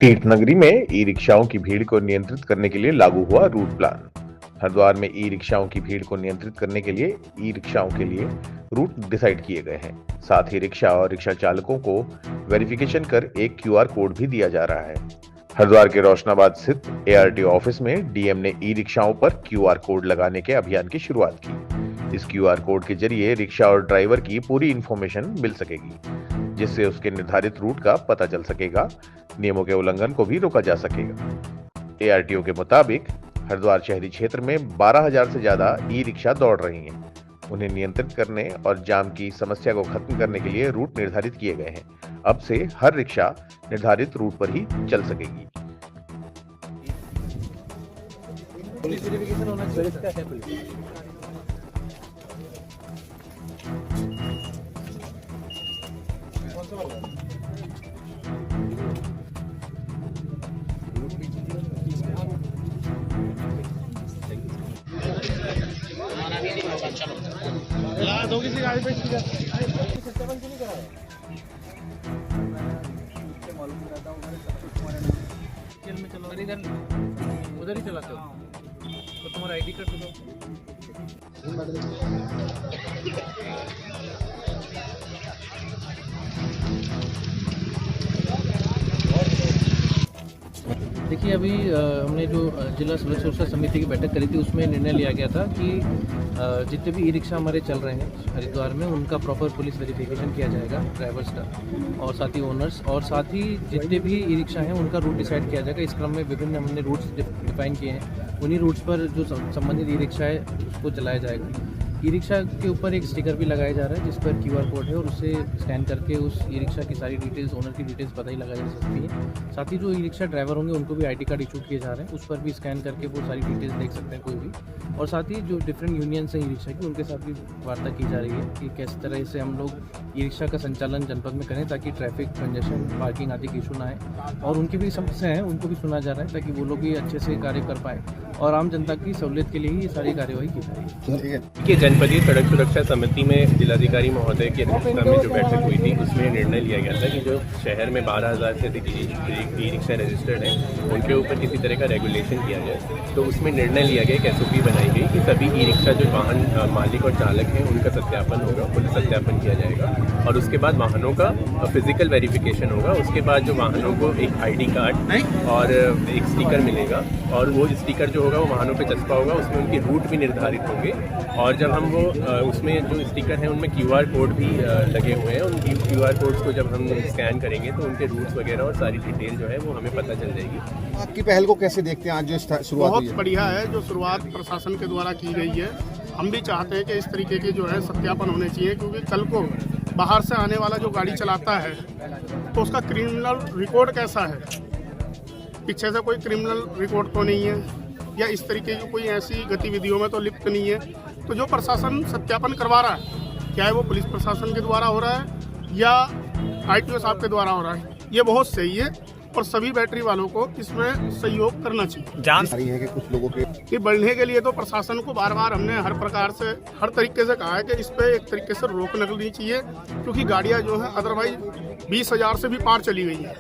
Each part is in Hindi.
तीर्थनगरी में ई रिक्शाओं की भीड़ को नियंत्रित करने के लिए लागू हुआ रूट प्लान। हरिद्वार में ई रिक्शाओं की भीड़ को नियंत्रित करने के लिए ई रिक्शाओं के लिए रूट डिसाइड किए गए हैं। साथ ही रिक्शा और रिक्शा चालकों को वेरिफिकेशन कर एक क्यूआर कोड भी दिया जा रहा है। हरिद्वार के रोशनाबाद स्थित एआरटीओ ऑफिस में डीएम ने ई रिक्शाओं पर क्यूआर कोड लगाने के अभियान की शुरुआत की। इस क्यूआर कोड के जरिए रिक्शा और ड्राइवर की पूरी इंफॉर्मेशन मिल सकेगी, जिससे उसके निर्धारित रूट का पता चल सकेगा, नियमों के उल्लंघन को भी रोका जा सकेगा। एआरटीओ के मुताबिक हरिद्वार शहरी क्षेत्र में 12,000 से ज्यादा ई रिक्शा दौड़ रही हैं। उन्हें नियंत्रित करने और जाम की समस्या को खत्म करने के लिए रूट निर्धारित किए गए हैं। अब से हर रिक्शा निर्धारित रूट पर ही चल सकेगी। पुलिस वेरिफिकेशन होना चाहिए। क्या है पुलिस? दो किसी गाड़ी पे सत्यापन क्यों नहीं करा? मालूम रहता में चलो उधर ही चलाते हो तो तुम्हारा आईडी कार्ड दो। देखिए अभी हमने जो जिला सड़क सुरक्षा समिति की बैठक करी थी उसमें निर्णय लिया गया था कि जितने भी ई रिक्शा हमारे चल रहे हैं हरिद्वार में उनका प्रॉपर पुलिस वेरिफिकेशन किया जाएगा, ड्राइवर्स का और साथ ही ओनर्स, और साथ ही जितने भी ई रिक्शा हैं उनका रूट डिसाइड किया जाएगा। इस क्रम में विभिन्न हमने रूट्स डिफाइन किए हैं, उन्हीं रूट्स पर जो संबंधित ई रिक्शा है उसको चलाया जाएगा। ई रिक्शा के ऊपर एक स्टिकर भी लगाया जा रहा है जिस पर क्यूआर कोड है और उसे स्कैन करके उस ई रिक्शा की सारी डिटेल्स, ओनर की डिटेल्स पता ही लगाई जा सकती है। साथ ही जो ई रिक्शा ड्राइवर होंगे उनको भी आईडी कार्ड इशू किए जा रहे हैं, उस पर भी स्कैन करके वो सारी डिटेल्स देख सकते हैं कोई भी। और साथ ही जो डिफरेंट यूनियंस हैं ई रिक्शा की उनके साथ भी वार्ता की जा रही है कि किस तरह से हम लोग ई रिक्शा का संचालन जनपद में करें ताकि ट्रैफिक कंजेशन, पार्किंग आदि की इशू ना आए। और उनकी भी समस्या है उनको भी सुना जा रहा है ताकि वो लोग भी अच्छे से कार्य कर पाए और आम जनता की सहूलियत के लिए ही ये सारी कार्यवाही की जा रही है। जनपदीय सड़क सुरक्षा समिति में जिलाधिकारी महोदय की अध्यक्षता में जो बैठक हुई थी उसमें निर्णय लिया गया था कि जो शहर में 12,000 से अधिक ई रिक्शा रजिस्टर्ड हैं उनके ऊपर किसी तरह का रेगुलेशन किया जाए। तो उसमें निर्णय लिया गया, एक एसओपी बनाई गई कि सभी ई रिक्शा जो वाहन मालिक और चालक हैं उनका सत्यापन होगा, पुलिस सत्यापन किया जाएगा और उसके बाद वाहनों का फिजिकल वेरिफिकेशन होगा। उसके बाद जो वाहनों को एक आईडी कार्ड और एक स्टिकर मिलेगा और वो स्टिकर जो होगा वो वाहनों पे चस्पा होगा, उसमें उनके रूट भी निर्धारित होंगे। और जब हम वो उसमें जो स्टिकर हैं उनमें क्यूआर कोड भी लगे हुए हैं, उन क्यूआर कोड्स को जब हम स्कैन करेंगे तो उनके रूट्स वगैरह और सारी डिटेल जो है वो हमें पता चल जाएगी। आपकी पहल को कैसे देखते हैं? आज जो शुरुआत हुई है बहुत बढ़िया है, जो शुरुआत प्रशासन के द्वारा की गई है। हम भी चाहते हैं कि इस तरीके के जो है सत्यापन होने चाहिए, क्योंकि कल को बाहर से आने वाला जो गाड़ी चलाता है तो उसका क्रिमिनल रिकॉर्ड कैसा है, पीछे से कोई क्रिमिनल रिकॉर्ड तो नहीं है या इस तरीके की कोई ऐसी गतिविधियों में तो लिप्त नहीं है। तो जो प्रशासन सत्यापन करवा रहा है, चाहे वो पुलिस प्रशासन के द्वारा हो रहा है या आईटीओ साहब के द्वारा हो रहा है, ये बहुत सही है और सभी बैटरी वालों को इसमें सहयोग करना चाहिए। जान रही है कि कुछ लोगों के ये बढ़ने के लिए तो प्रशासन को बार बार हमने हर प्रकार से हर तरीके से कहा है कि इस पे एक तरीके से रोक लगनी चाहिए, क्योंकि गाड़ियां जो है अदरवाइज 20,000 से भी पार चली गई है।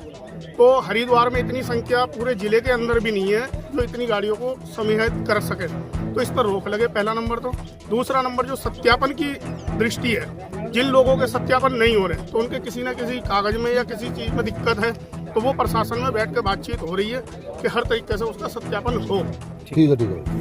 तो हरिद्वार में इतनी संख्या पूरे जिले के अंदर भी नहीं है जो इतनी गाड़ियों को समाहित कर सके, तो इस पर रोक लगे, पहला नंबर। तो दूसरा नंबर जो सत्यापन की दृष्टि है, जिन लोगों के सत्यापन नहीं हो रहे तो उनके किसी न किसी कागज में या किसी चीज़ में दिक्कत है, तो वो प्रशासन में बैठ कर बातचीत हो रही है कि हर तरीके से उसका सत्यापन हो। ठीक है।